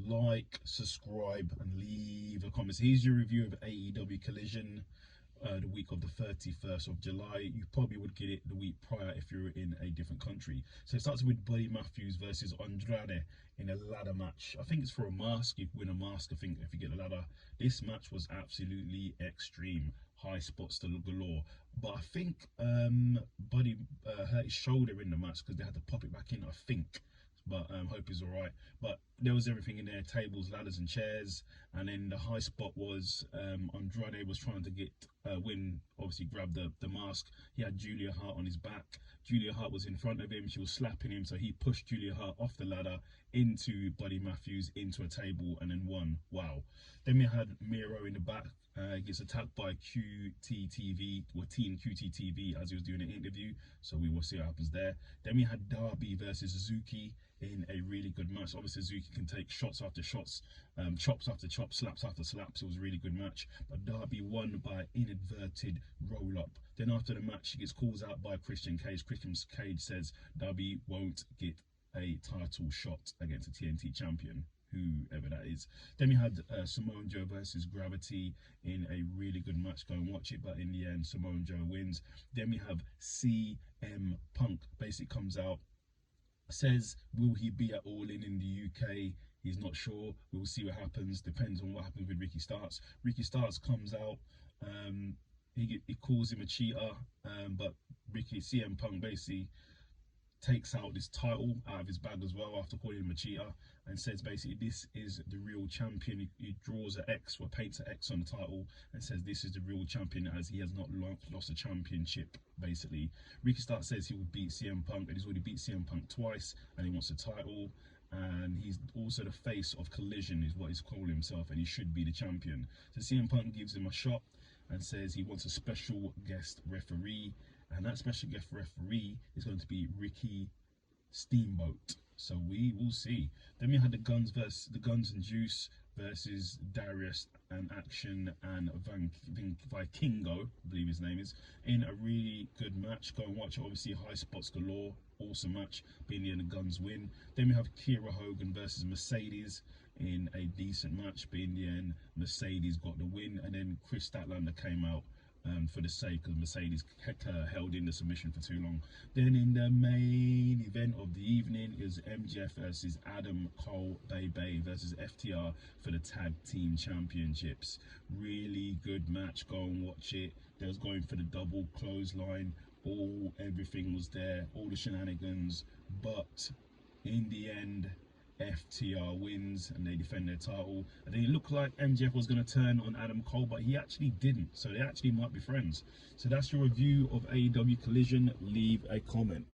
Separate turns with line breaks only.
like, subscribe, and leave a comment. So here's your review of AEW Collision, the week of the 31st of July. You probably would get it the week prior if you're in a different country. So it starts with Buddy Matthews versus Andrade in a ladder match. I think it's for a mask. You win a mask, I think, if you get a ladder. This match was absolutely extreme. High spots to galore. But I think Buddy hurt his shoulder in the match because they had to pop it back in, I think. But hope he's all right. But there was everything in there: tables, ladders, and chairs. And then the high spot was Andrade was trying to get win. Obviously, grabbed the mask. He had Julia Hart on his back. Julia Hart was in front of him. She was slapping him, so he pushed Julia Hart off the ladder into Buddy Matthews into a table and then won. Wow. Then we had Miro in the back. Gets attacked by QTTV, or Team QTTV, as he was doing an interview. So we will see what happens there. Then we had Darby versus Suzuki in a really good match. Obviously, Suzuki can take shots after shots, chops after chops, slaps after slaps. It was a really good match. But Darby won by inadverted roll-up. Then after the match, he gets called out by Christian Cage. Christian Cage says Darby won't get a title shot against a TNT champion, whoever that is. Then we had Samoa Joe versus Gravity in a really good match. Go and watch it, but in the end, Samoa Joe wins. Then we have CM Punk basically comes out, says, will he be at All In the UK? He's not sure. We'll see what happens. Depends on what happens with Ricky Starks. Ricky Starks comes out. He calls him a cheater, but CM Punk basically takes out this title out of his bag as well after calling him a cheater, and says basically this is the real champion. He draws an X, or paints an X on the title, and says this is the real champion, as he has not lost a championship. Basically, Ricky Starks says he will beat CM Punk, and he's already beat CM Punk twice, and he wants a title. And he's also the face of Collision, is what he's calling himself, and he should be the champion. So CM Punk gives him a shot and says he wants a special guest referee, and that special guest referee is going to be Ricky Steamboat. So we will see. Then we had the Guns and Juice versus Darius and Action and Vikingo, I believe his name is, in a really good match. Go and watch it. Obviously, high spots galore. Awesome match. Being the end, the Guns win. Then we have Kira Hogan versus Mercedes in a decent match. Being the end, Mercedes got the win, and then Chris Statlander came out for the sake of Mercedes held in the submission for too long. Then in the main event of the evening is MJF versus Adam Cole Bay versus FTR for the tag team championships. Really good match. Go and watch it. They was going for the double clothesline. Everything was there, all the shenanigans, but in the end, FTR wins and they defend their title. And then it looked like MJF was going to turn on Adam Cole, but he actually didn't. So they actually might be friends. So that's your review of AEW Collision. Leave a comment.